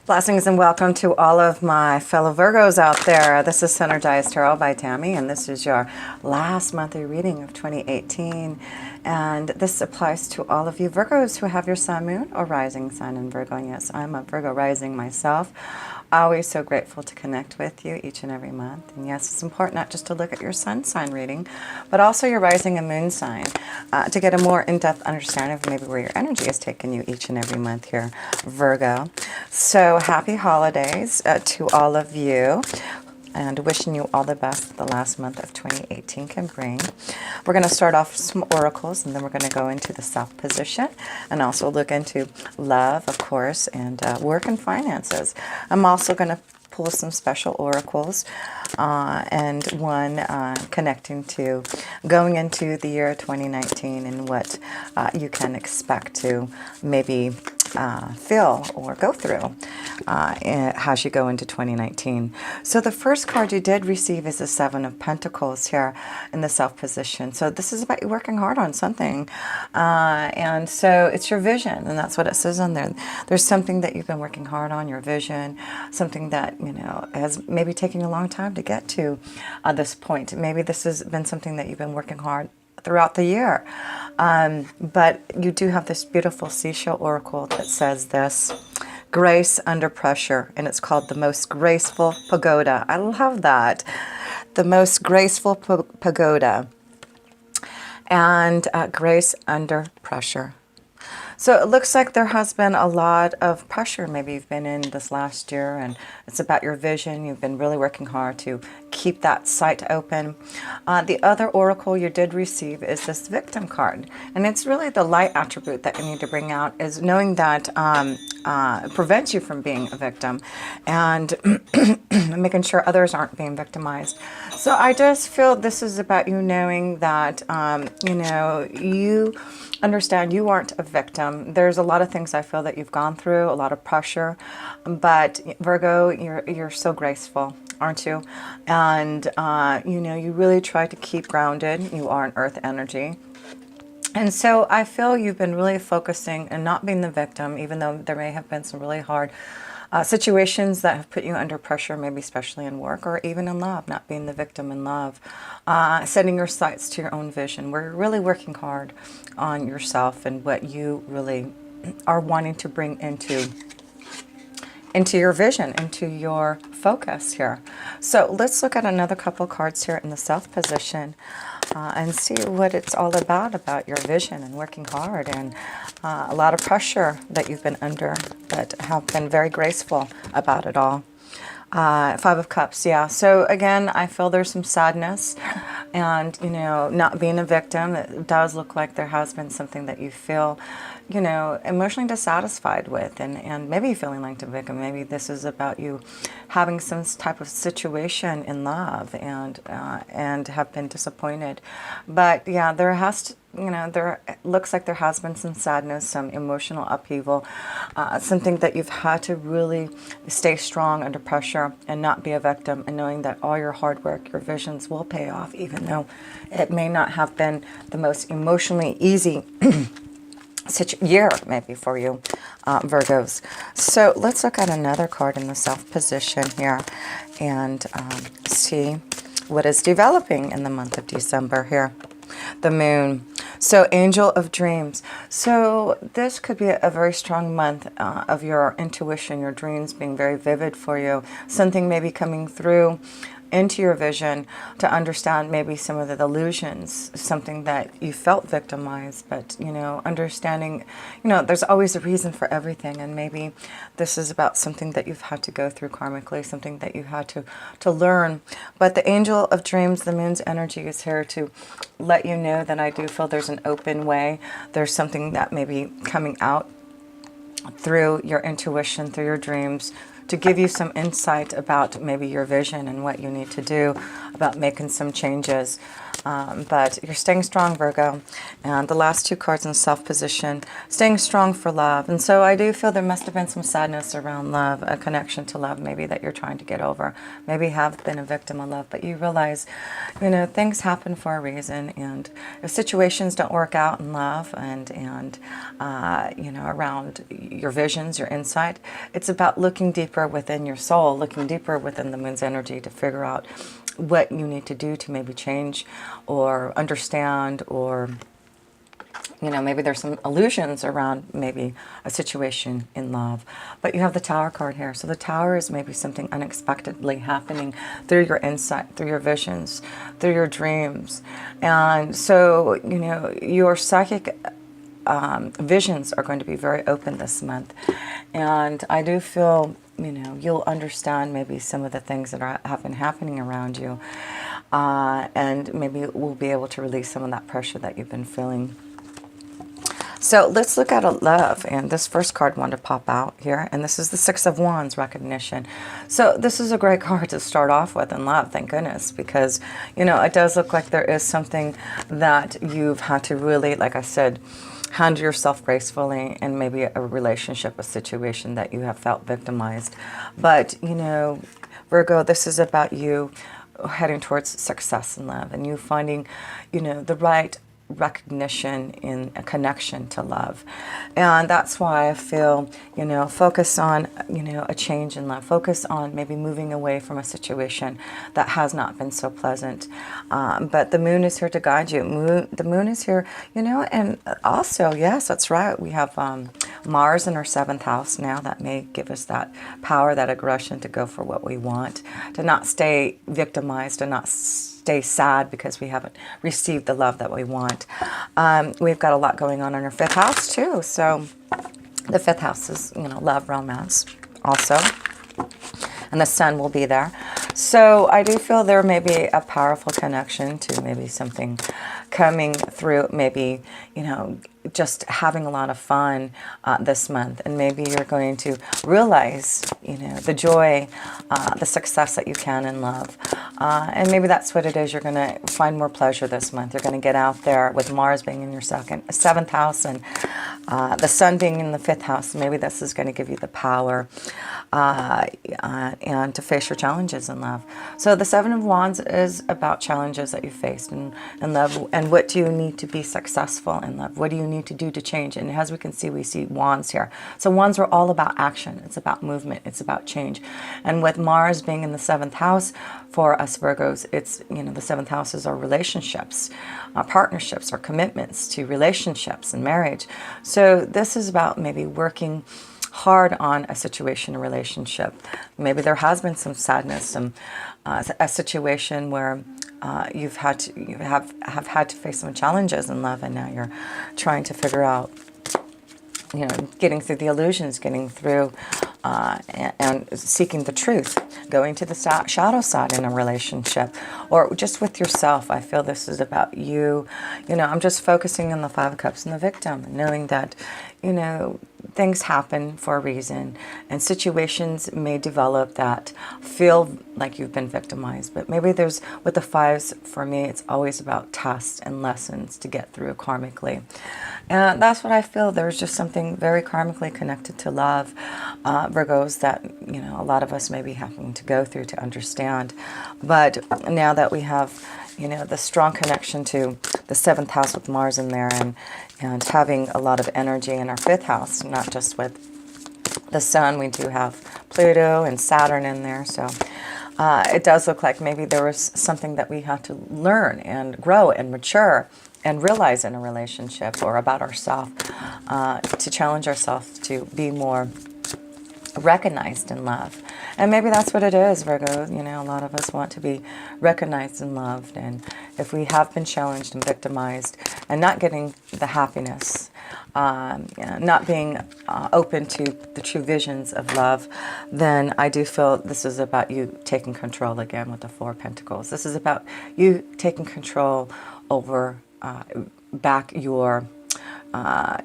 Blessings and welcome to all of my fellow Virgos out there. This is Synergized Tarot by Tammy, and this is your last monthly reading of 2018. And this applies to all of you Virgos who have your sun, moon, or rising sign in Virgo. And yes, I'm a Virgo rising myself. Always so grateful to connect with you each and every month. And yes, it's important not just to look at your sun sign reading, but also your rising and moon sign to get a more in-depth understanding of maybe where your energy is taking you each and every month here, Virgo. So happy holidays to all of you, and wishing you all the best the last month of 2018 can bring. We're going to start off with some oracles, and then we're going to go into the self position and also look into love, of course, and work and finances. I'm also going to pull some special oracles and one connecting to going into the year 2019 and what you can expect to maybe feel or go through as you go into 2019. So the first card you did receive is the Seven of Pentacles here in the self position. So this is about you working hard on something. And so it's your vision, and that's what it says on there. There's something that you've been working hard on, your vision, something that, you know, has maybe taken a long time to get to this point. Maybe this has been something that you've been working hard throughout the year. But you do have this beautiful seashell oracle that says this: grace under pressure, and it's called the most graceful pagoda. I love that. The most graceful pagoda, and grace under pressure. So it looks like there has been a lot of pressure maybe you've been in this last year, and it's about your vision. You've been really working hard to keep that sight open. The other oracle you did receive is this victim card, and it's really the light attribute that you need to bring out, is knowing that it prevents you from being a victim and making sure others aren't being victimized. So I just feel this is about you knowing that, you know, you understand you aren't a victim. There's a lot of things I feel that you've gone through, a lot of pressure, but Virgo, you're so graceful, aren't you? And you know, you really try to keep grounded. You are an earth energy. And so I feel you've been really focusing and not being the victim, even though there may have been some really hard situations that have put you under pressure, maybe especially in work or even in love, not being the victim in love, setting your sights to your own vision. We're really working hard on yourself and what you really are wanting to bring into your vision, into your focus here. So let's look at another couple cards here in the self position and see what it's all about your vision and working hard, and a lot of pressure that you've been under, but have been very graceful about it all. Five of Cups, yeah. So again, I feel there's some sadness, and, you know, not being a victim, it does look like there has been something that you feel, you know, emotionally dissatisfied with, and maybe feeling like a victim. Maybe this is about you having some type of situation in love and have been disappointed. But yeah, there has to, you know, there looks like there has been some sadness, some emotional upheaval, something that you've had to really stay strong under pressure and not be a victim, and knowing that all your hard work, your visions will pay off, even though it may not have been the most emotionally easy year maybe for you, Virgos. So let's look at another card in the self position here and see what is developing in the month of December here. The moon. So angel of dreams. So this could be a very strong month of your intuition, your dreams being very vivid for you. Something maybe coming through into your vision to understand maybe some of the illusions, something that you felt victimized, but, you know, understanding, you know, there's always a reason for everything, and maybe this is about something that you've had to go through karmically, something that you had to learn. But the angel of dreams, the moon's energy, is here to let you know that I do feel there's an open way. There's something that may be coming out through your intuition, through your dreams, to give you some insight about maybe your vision and what you need to do about making some changes. But you're staying strong, Virgo. And the last two cards in the self position, staying strong for love. And so I do feel there must have been some sadness around love, a connection to love maybe that you're trying to get over. Maybe you have been a victim of love, but you realize, things happen for a reason. And if situations don't work out in love and around your visions, your insight, it's about looking deeper within your soul, looking deeper within the moon's energy to figure out what you need to do to maybe change or understand, or maybe there's some illusions around maybe a situation in love. But you have the Tower card here, so the Tower is maybe something unexpectedly happening through your insight, through your visions, through your dreams. And so your psychic visions are going to be very open this month, and I do feel you'll understand maybe some of the things that have been happening around you, and maybe we'll be able to release some of that pressure that you've been feeling. So let's look at a love, and this first card wanted to pop out here, and this is the Six of Wands, recognition. So this is a great card to start off with in love, thank goodness, because it does look like there is something that you've had to really, like I said, handle yourself gracefully in maybe a relationship, a situation that you have felt victimized. But, Virgo, this is about you heading towards success in love, and you finding, the right recognition in a connection to love. And that's why I feel, focus on, a change in love. Focus on maybe moving away from a situation that has not been so pleasant. But the moon is here to guide you. The moon is here, and also, yes, that's right. We have Mars in our 7th house now. That may give us that power, that aggression to go for what we want, to not stay victimized, to not stay sad because we haven't received the love that we want. We've got a lot going on in our 5th house too. So the 5th house is, love, romance also. And the sun will be there. So I do feel there may be a powerful connection to maybe something coming through, maybe, just having a lot of fun this month. And maybe you're going to realize, the joy, the success that you can in love. And maybe that's what it is. You're going to find more pleasure this month. You're going to get out there with Mars being in your 7th house and the sun being in the 5th house. Maybe this is going to give you the power and to face your challenges in love. So the 7 of Wands is about challenges that you faced in love, and what do you need to be successful in love? What do you need to do to change? And as we can see, we see wands here. So wands are all about action. It's about movement. It's about change. And with Mars being in the 7th house for us Virgos, it's, the 7th house is our relationships, our partnerships, our commitments to relationships and marriage. So this is about maybe working hard on a situation, a relationship. Maybe there has been some sadness, a situation where you have had to face some challenges in love, and now you're trying to figure out, getting through the illusions, getting through and seeking the truth, going to the shadow side in a relationship, or just with yourself. I feel this is about you. I'm just focusing on the 5 of Cups and the victim, knowing that, things happen for a reason, and situations may develop that feel like you've been victimized. But maybe there's, with the 5s, for me, it's always about tests and lessons to get through karmically. And that's what I feel. There's just something very karmically connected to love, Virgos, that, a lot of us may be having to go through to understand. But now that we have, the strong connection to the 7th house with Mars in there, and having a lot of energy in our 5th house, not just with the sun, we do have Pluto and Saturn in there. So it does look like maybe there was something that we had to learn and grow and mature and realize in a relationship or about ourselves, to challenge ourselves to be more recognized in love. And maybe that's what it is, Virgo. A lot of us want to be recognized and loved. And if we have been challenged and victimized and not getting the happiness, not being open to the true visions of love, then I do feel this is about you taking control again with the 4 of Pentacles. This is about you taking control over back your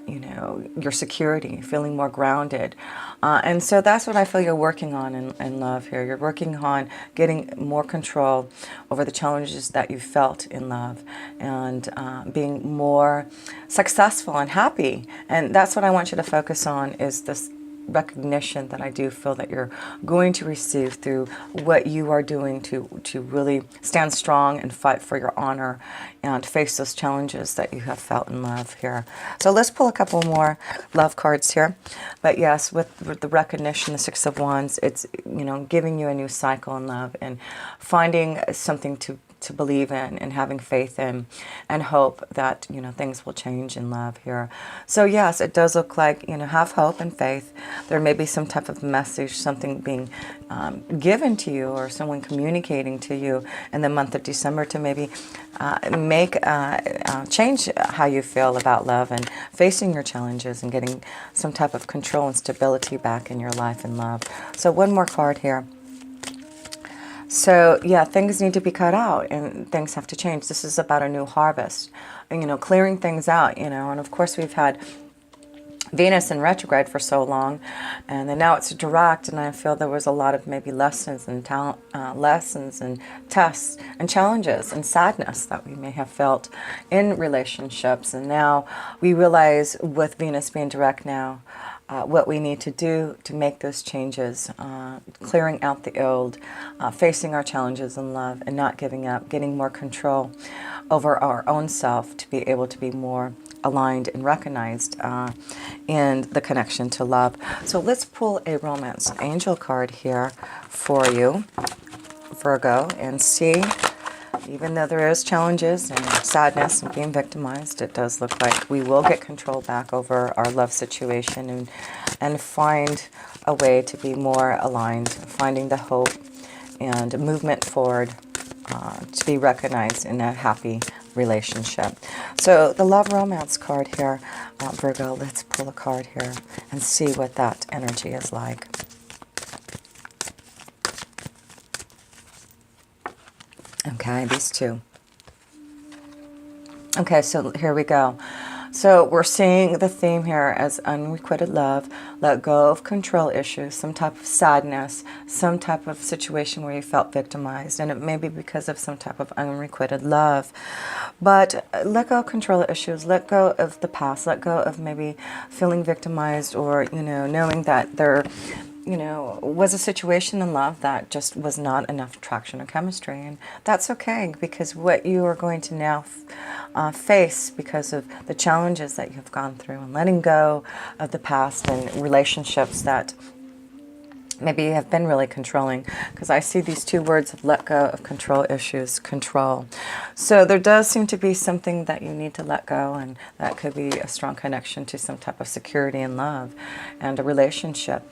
you know, your security, feeling more grounded. And so that's what I feel you're working on in love here. You're working on getting more control over the challenges that you felt in love, and being more successful and happy. And that's what I want you to focus on, is this recognition that I do feel that you're going to receive through what you are doing to really stand strong and fight for your honor and face those challenges that you have felt in love here. So let's pull a couple more love cards here. But yes, with the recognition, the Six of Wands, it's, you know, giving you a new cycle in love and finding something to believe in and having faith in, and hope that, you know, things will change in love here. So yes, it does look like, you know, have hope and faith. There may be some type of message, something being given to you, or someone communicating to you in the month of December to maybe change how you feel about love and facing your challenges and getting some type of control and stability back in your life and love. So one more card here. So yeah, things need to be cut out and things have to change. This is about a new harvest, and, you know, clearing things out, you know. And of course we've had Venus in retrograde for so long, and then now it's direct, and I feel there was a lot of maybe lessons and lessons and tests and challenges and sadness that we may have felt in relationships. And now we realize, with Venus being direct now, what we need to do to make those changes, clearing out the old, facing our challenges in love and not giving up, getting more control over our own self to be able to be more aligned and recognized in the connection to love. So let's pull a romance angel card here for you, Virgo, and see, even though there is challenges and sadness and being victimized, it does look like we will get control back over our love situation and find a way to be more aligned, finding the hope and movement forward to be recognized in a happy relationship. So the love romance card here, Virgo, let's pull a card here and see what that energy is like. Okay, these two. Okay, so here we go. So we're seeing the theme here as unrequited love. Let go of control issues, some type of sadness, some type of situation where you felt victimized, and it may be because of some type of unrequited love. But let go of control issues, let go of the past, let go of maybe feeling victimized, or, you know, knowing that there, you know, was a situation in love that just was not enough attraction or chemistry. And that's okay, because what you are going to now face, because of the challenges that you've gone through and letting go of the past and relationships that maybe you have been really controlling, because I see these two words of let go of control issues, control. So there does seem to be something that you need to let go, and that could be a strong connection to some type of security and love and a relationship.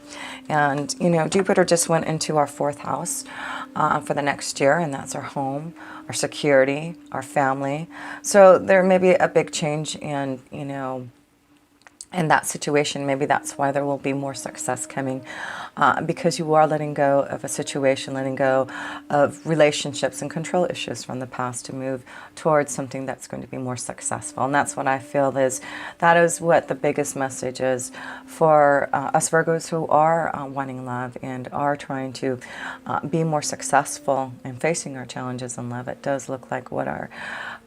And, you know, Jupiter just went into our 4th house for the next year, and that's our home, our security, our family. So there may be a big change in, you know, in that situation. Maybe that's why there will be more success coming, because you are letting go of a situation, letting go of relationships and control issues from the past to move towards something that's going to be more successful. And that's what I feel that is what the biggest message is for us Virgos who are wanting love and are trying to be more successful in facing our challenges in love. It does look like what our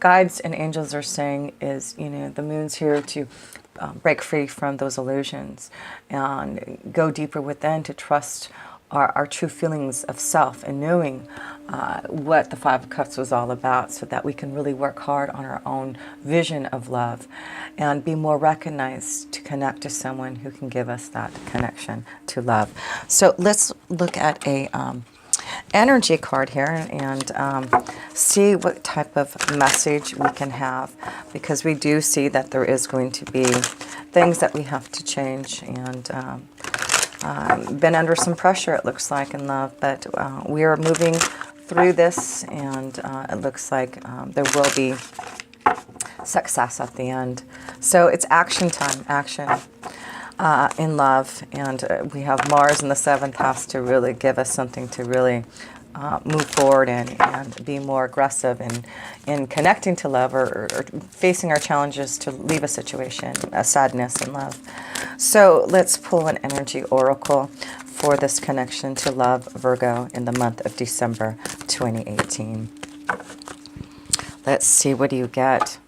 guides and angels are saying is, you know, the moon's here to break free from those illusions and go deeper within to trust our true feelings of self, and knowing what the 5 of Cups was all about, so that we can really work hard on our own vision of love and be more recognized to connect to someone who can give us that connection to love. So let's look at a energy card here and see what type of message we can have, because we do see that there is going to be things that we have to change, and been under some pressure, it looks like, in love, but we are moving through this, and it looks like there will be success at the end. So it's action time, action in love, and we have Mars in the 7th house to really give us something to really move forward and be more aggressive in connecting to love, or facing our challenges to leave a situation, a sadness in love. So let's pull an energy oracle for this connection to love, Virgo, in the month of December 2018. Let's see, what do you get?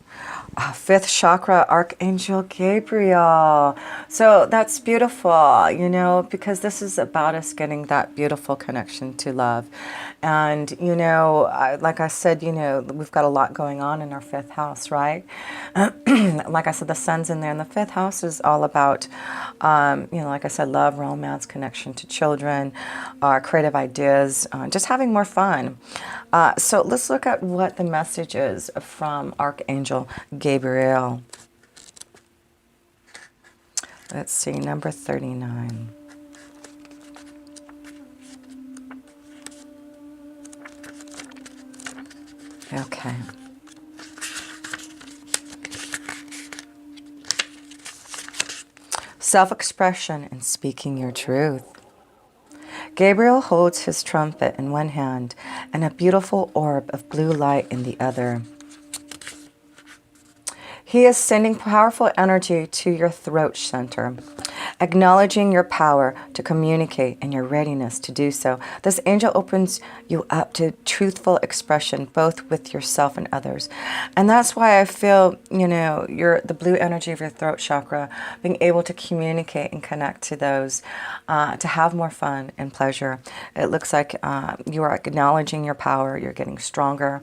Fifth chakra, Archangel Gabriel. So that's beautiful, you know, because this is about us getting that beautiful connection to love. And, you know, like I said, you know, we've got a lot going on in our fifth house, right? Like I said, the sun's in there, and the fifth house is all about, you know, like I said, love, romance, connection to children, creative ideas, just having more fun. So let's look at what the message is from Archangel Gabriel. Let's see, number 39. Okay. Self-expression and speaking your truth. Gabriel holds his trumpet in one hand and a beautiful orb of blue light in the other. He is sending powerful energy to your throat center, acknowledging your power to communicate and your readiness to do so. This angel opens you up to truthful expression, both with yourself and others. And that's why I feel, you know, the blue energy of your throat chakra, being able to communicate and connect to those, to have more fun and pleasure. It looks like you are acknowledging your power, you're getting stronger,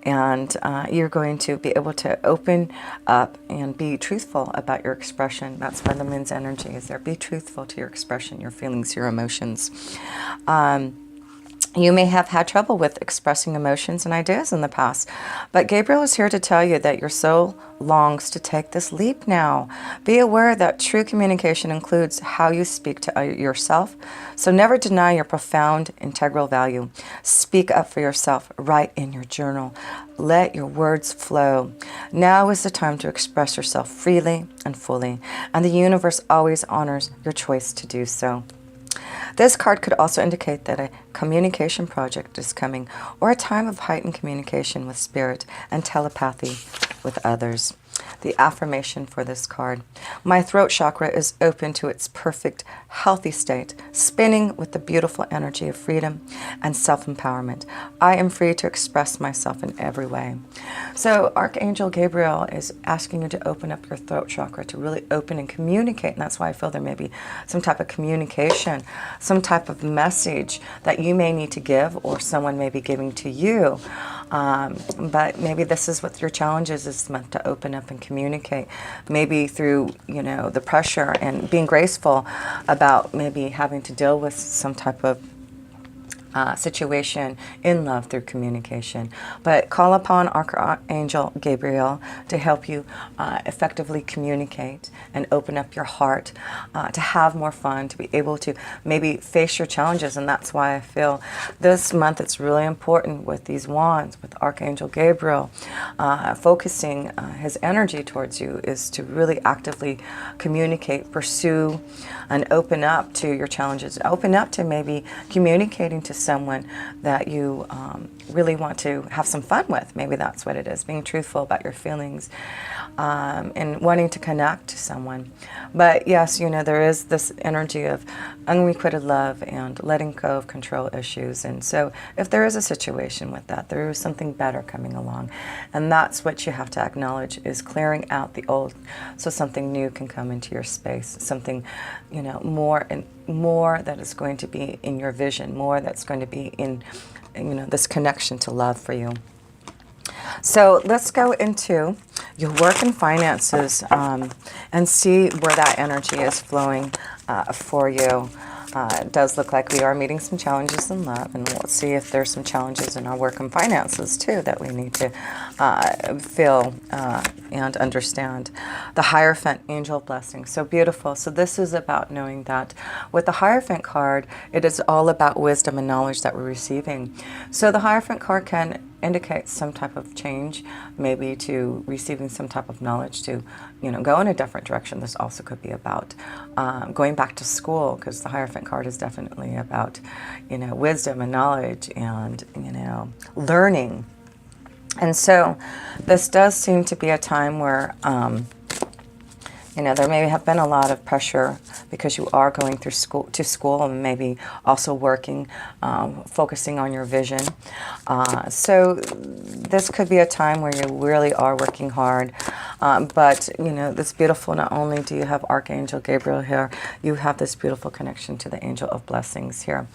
and you're going to be able to open up and be truthful about your expression. That's why the moon's energy is there. Be truthful to your expression, your feelings, your emotions. You may have had trouble with expressing emotions and ideas in the past, but Gabriel is here to tell you that your soul longs to take this leap now. Be aware that true communication includes how you speak to yourself, so never deny your profound integral value. Speak up for yourself. Write in your journal. Let your words flow. Now is the time to express yourself freely and fully, and the universe always honors your choice to do so. This card could also indicate that a communication project is coming, or a time of heightened communication with spirit and telepathy with others. The affirmation for this card: my throat chakra is open to its perfect, healthy state, spinning with the beautiful energy of freedom and self-empowerment. I am free to express myself in every way. So Archangel Gabriel is asking you to open up your throat chakra, to really open and communicate. And that's why I feel there may be some type of communication, some type of message that you may need to give, or someone may be giving to you. But maybe this is what your challenge is this month, to open up and communicate. Maybe through, you know, the pressure and being graceful about maybe having to deal with some type of situation in love through communication. But call upon Archangel Gabriel to help you effectively communicate and open up your heart, to have more fun, to be able to maybe face your challenges. And that's why I feel this month it's really important with these wands, with Archangel Gabriel, focusing his energy towards you, is to really actively communicate, pursue, and open up to your challenges. Open up to maybe communicating to someone that you really want to have some fun with. Maybe that's what it is, being truthful about your feelings, and wanting to connect to someone. But yes, you know, there is this energy of unrequited love and letting go of control issues. And so if there is a situation with that, there is something better coming along. And that's what you have to acknowledge, is clearing out the old so something new can come into your space, something, you know, more and more that is going to be in your vision, more that's going to be in, you know, this connection to love for you. So let's go into your work and finances, and see where that energy is flowing for you. It does look like we are meeting some challenges in love, and let's see if there's some challenges in our work and finances too that we need to feel and understand. The Hierophant, angel blessing, so beautiful. So this is about knowing that with the Hierophant card, it is all about wisdom and knowledge that we're receiving. So the Hierophant card can indicates some type of change, maybe to receiving some type of knowledge to, go in a different direction. This also could be about going back to school, because the Hierophant card is definitely about, wisdom and knowledge and, learning. And so this does seem to be a time where, there may have been a lot of pressure because you are going through school and maybe also working, focusing on your vision. So this could be a time where you really are working hard. But, it's beautiful. Not only do you have Archangel Gabriel here, you have this beautiful connection to the Angel of Blessings here.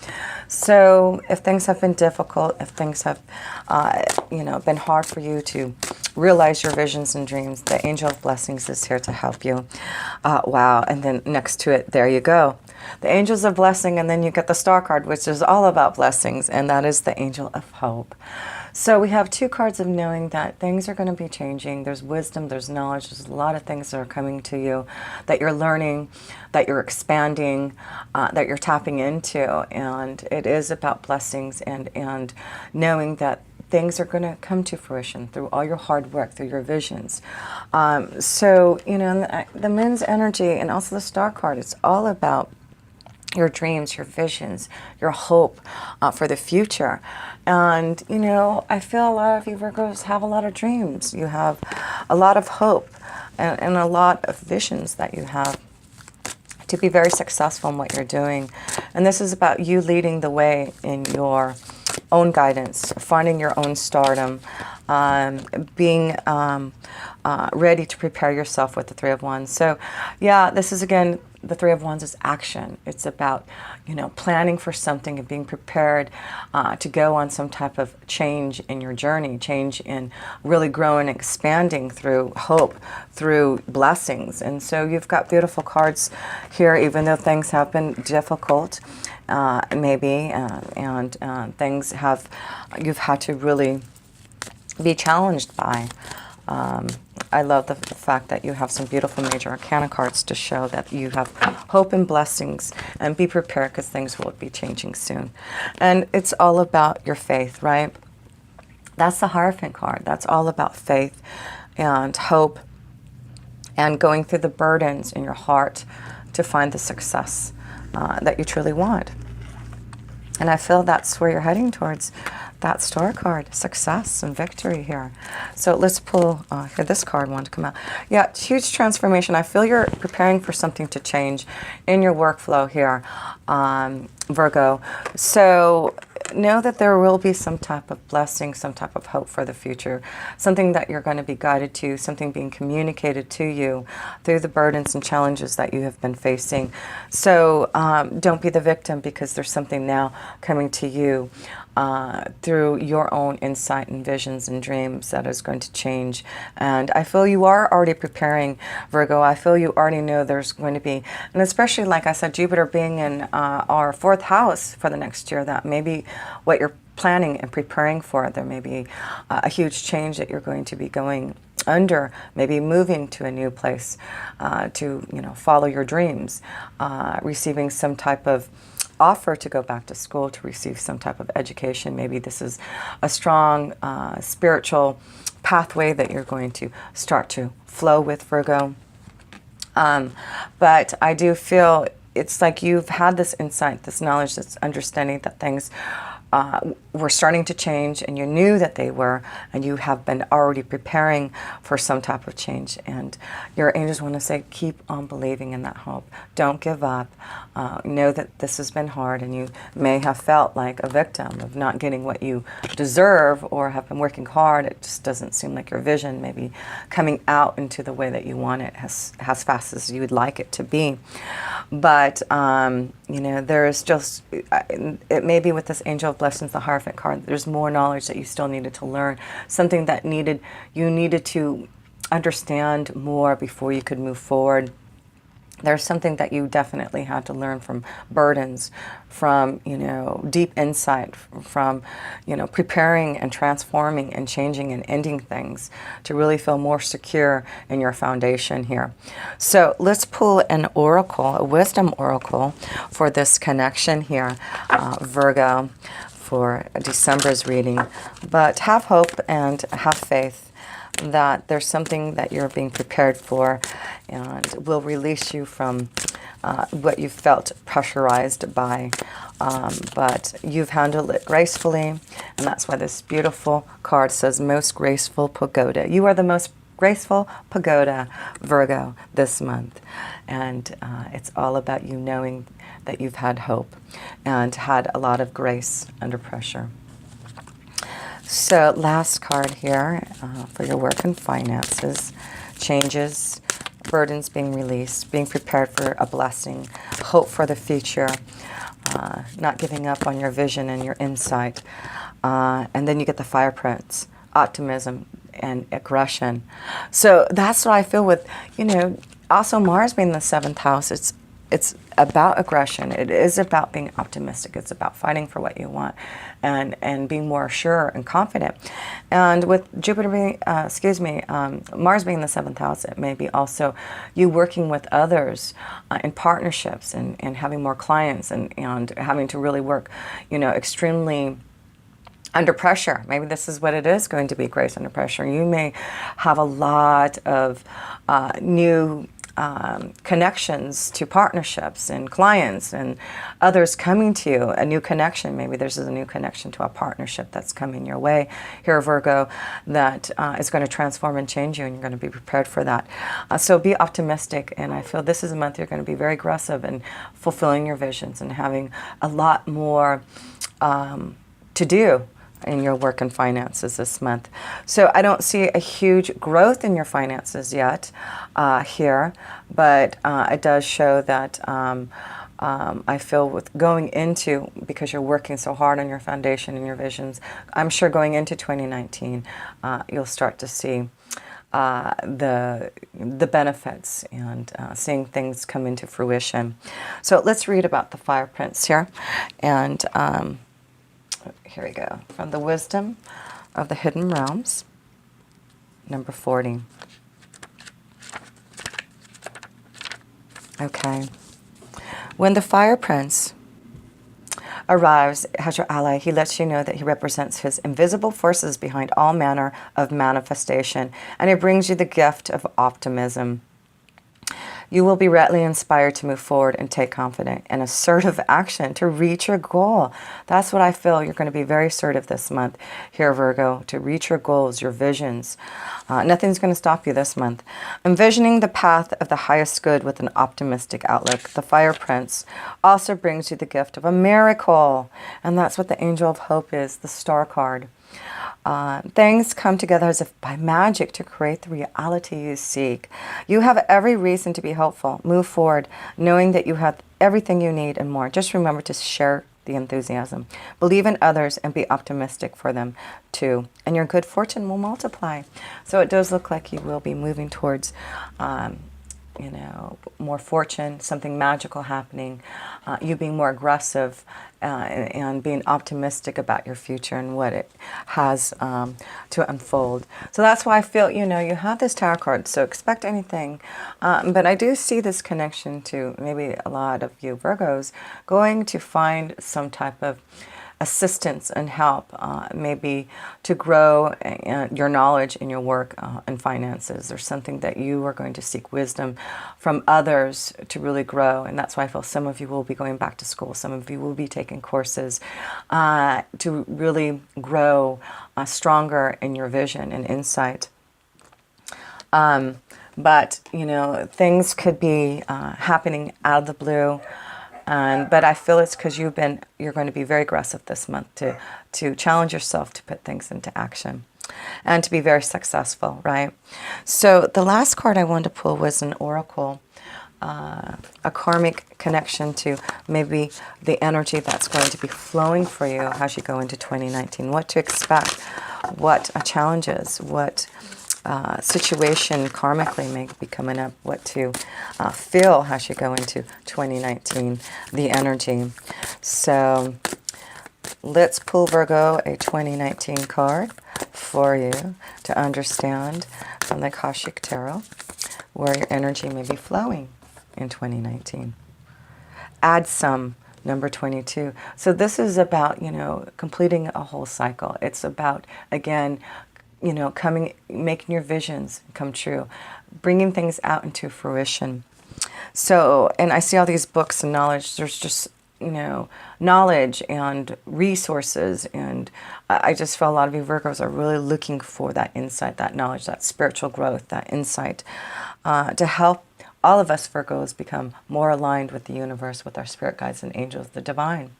So if things have been difficult, if things have, been hard for you to realize your visions and dreams, the Angel of Blessings is here to help you. Wow. And then next to it, there you go. The Angels of Blessing, and then you get the Star card, which is all about blessings, and that is the Angel of Hope. So we have two cards of knowing that things are going to be changing. There's wisdom, there's knowledge, there's a lot of things that are coming to you that you're learning, that you're expanding, that you're tapping into. And it is about blessings and knowing that things are going to come to fruition through all your hard work, through your visions. So, the Moon's energy and also the Star card, it's all about your dreams, your visions, your hope for the future. And, I feel a lot of you Virgos have a lot of dreams. You have a lot of hope and a lot of visions that you have to be very successful in what you're doing. And this is about you leading the way in your own guidance, finding your own stardom, being ready to prepare yourself with the Three of Wands. So, yeah, this is, again, the Three of Wands is action. It's about, planning for something and being prepared to go on some type of change in your journey, change in really growing, expanding through hope, through blessings. And so you've got beautiful cards here, even though things have been difficult, maybe, and things you've had to really be challenged by. I love the fact that you have some beautiful major arcana cards to show that you have hope and blessings, and be prepared because things will be changing soon. And it's all about your faith, right? That's the Hierophant card. That's all about faith and hope and going through the burdens in your heart to find the success that you truly want. And I feel that's where you're heading towards, that Star card, success and victory here. So let's pull here, this card wanted to come out. Yeah, huge transformation. I feel you're preparing for something to change in your workflow here, Virgo. So know that there will be some type of blessing, some type of hope for the future, something that you're going to be guided to, something being communicated to you through the burdens and challenges that you have been facing. So don't be the victim, because there's something now coming to you through your own insight and visions and dreams that is going to change. And I feel you are already preparing, Virgo. I feel you already know there's going to be, and especially, like I said, Jupiter being in our 4th house for the next year, that may be what you're planning and preparing for. There may be a huge change that you're going to be going under, maybe moving to a new place to follow your dreams, receiving some type of offer to go back to school, to receive some type of education. Maybe this is a strong spiritual pathway that you're going to start to flow with, Virgo. But I do feel it's like you've had this insight, this knowledge, this understanding that things were starting to change, and you knew that they were, and you have been already preparing for some type of change. And your angels want to say, keep on believing in that hope. Don't give up. Know that this has been hard, and you may have felt like a victim of not getting what you deserve, or have been working hard. It just doesn't seem like your vision may be coming out into the way that you want it as fast as you would like it to be. But there is just, it may be with this Angel of Blessings, the Hierophant card, there's more knowledge that you still needed to learn, something that you needed to understand more before you could move forward. There's something that you definitely had to learn from burdens, from, deep insight, from, preparing and transforming and changing and ending things to really feel more secure in your foundation here. So let's pull an oracle, a wisdom oracle for this connection here, Virgo, for December's reading. But have hope and have faith that there's something that you're being prepared for and will release you from what you felt pressurized by. But you've handled it gracefully, and that's why this beautiful card says Most Graceful Pagoda. You are the most graceful pagoda, Virgo, this month. And it's all about you knowing that you've had hope and had a lot of grace under pressure. So last card here for your work and finances. Changes, burdens being released, being prepared for a blessing, hope for the future, not giving up on your vision and your insight. And then you get the Fire Prince, optimism and aggression. So that's what I feel with, also Mars being the 7th house. It's about aggression. It is about being optimistic. It's about fighting for what you want and being more sure and confident. And with Jupiter being, Mars being the 7th house, it may be also you working with others in partnerships and having more clients and having to really work, extremely under pressure. Maybe this is what it is going to be, grace under pressure. You may have a lot of new connections to partnerships and clients and others coming to you, a new connection. Maybe there's a new connection to a partnership that's coming your way here, Virgo, that is going to transform and change you, and you're going to be prepared for that. So be optimistic, and I feel this is a month you're going to be very aggressive in fulfilling your visions and having a lot more to do in your work and finances this month. So I don't see a huge growth in your finances yet here, but it does show that I feel with going into, because you're working so hard on your foundation and your visions, I'm sure going into 2019, you'll start to see the benefits and seeing things come into fruition. So let's read about the Fire Prince here. And here we go. From the Wisdom of the Hidden Realms, number 40. Okay. When the Fire Prince arrives as your ally, he lets you know that he represents his invisible forces behind all manner of manifestation, and he brings you the gift of optimism. You will be readily inspired to move forward and take confident and assertive action to reach your goal. That's what I feel. You're going to be very assertive this month here, Virgo, to reach your goals, your visions. Nothing's going to stop you this month. Envisioning the path of the highest good with an optimistic outlook, the Fire Prince also brings you the gift of a miracle. And that's what the Angel of Hope is, the Star card. Things come together as if by magic to create the reality you seek. You have every reason to be hopeful. Move forward, knowing that you have everything you need and more. Just remember to share the enthusiasm. Believe in others and be optimistic for them too. And your good fortune will multiply. So it does look like you will be moving towards more fortune, something magical happening, you being more aggressive and being optimistic about your future and what it has to unfold. So that's why I feel, you have this tarot card, so expect anything. But I do see this connection to maybe a lot of you Virgos going to find some type of assistance and help, maybe to grow your knowledge in your work and finances. There's something that you are going to seek wisdom from others to really grow, and that's why I feel some of you will be going back to school. Some of you will be taking courses to really grow stronger in your vision and insight. But, things could be happening out of the blue. But I feel it's because you're going to be very aggressive this month to challenge yourself to put things into action and to be very successful, right? So the last card I wanted to pull was an oracle, a karmic connection to maybe the energy that's going to be flowing for you as you go into 2019, what to expect, what challenges, what situation karmically may be coming up, what to feel as you go into 2019, the energy. So let's pull, Virgo, a 2019 card for you to understand from the Akashic Tarot where your energy may be flowing in 2019. Add some number 22. So this is about, completing a whole cycle. It's about, again, making your visions come true, bringing things out into fruition. So, and I see all these books and knowledge. There's just, knowledge and resources. And I just feel a lot of you Virgos are really looking for that insight, that knowledge, that spiritual growth, that insight to help all of us Virgos become more aligned with the universe, with our spirit guides and angels, the divine.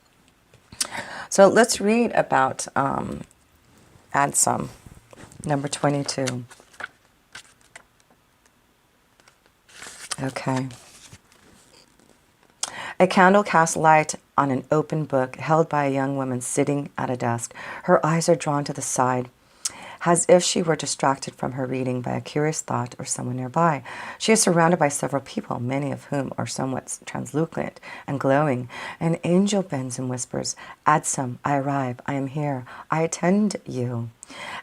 So let's read about Add Some, number 22. Okay. A candle casts light on an open book held by a young woman sitting at a desk. Her eyes are drawn to the side, as if she were distracted from her reading by a curious thought or someone nearby. She is surrounded by several people, many of whom are somewhat translucent and glowing. An angel bends and whispers, "Add some, I arrive, I am here, I attend you."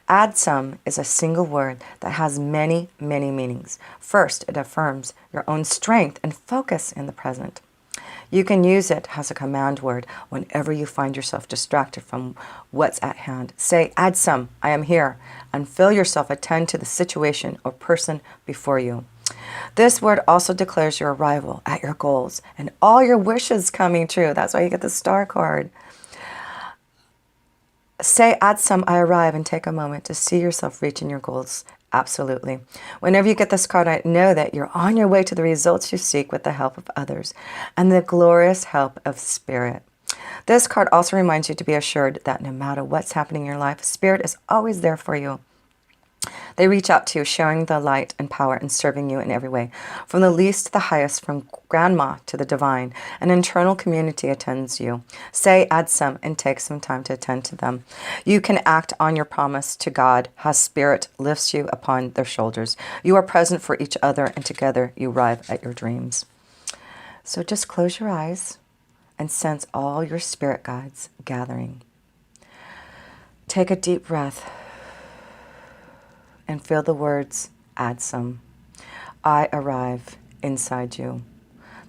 Add some is a single word that has many, many meanings. First, it affirms your own strength and focus in the present. You can use it as a command word whenever you find yourself distracted from what's at hand. Say, "Add some, I am here," and feel yourself attend to the situation or person before you. This word also declares your arrival at your goals and all your wishes coming true. That's why you get the star card. Say, "Add some, I arrive," and take a moment to see yourself reaching your goals. Absolutely. Whenever you get this card, I know that you're on your way to the results you seek with the help of others and the glorious help of Spirit. This card also reminds you to be assured that no matter what's happening in your life, Spirit is always there for you. They reach out to you, sharing the light and power and serving you in every way. From the least to the highest, from grandma to the divine, an internal community attends you. Say, "Add some," and take some time to attend to them. You can act on your promise to God as Spirit lifts you upon their shoulders. You are present for each other, and together you arrive at your dreams. So just close your eyes and sense all your spirit guides gathering. Take a deep breath and feel the words, "Add some." I arrive inside you.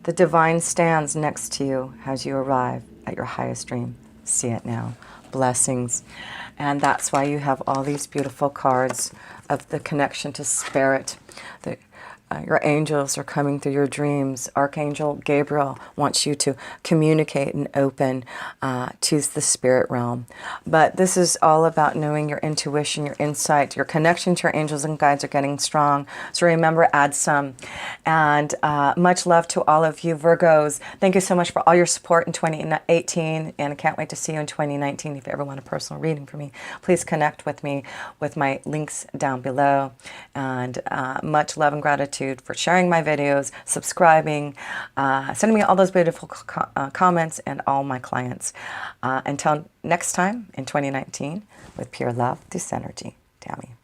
The divine stands next to you as you arrive at your highest dream. See it now. Blessings. And that's why you have all these beautiful cards of the connection to Spirit. Your angels are coming through your dreams. Archangel Gabriel wants you to communicate and open to the spirit realm. But this is all about knowing your intuition, your insight, your connection to your angels and guides are getting strong. So remember, add some. And much love to all of you Virgos. Thank you so much for all your support in 2018. And I can't wait to see you in 2019. If you ever want a personal reading from me, please connect with me with my links down below. And much love and gratitude for sharing my videos, subscribing, sending me all those beautiful comments, and all my clients. Until next time in 2019, with pure love, this energy, Tammy.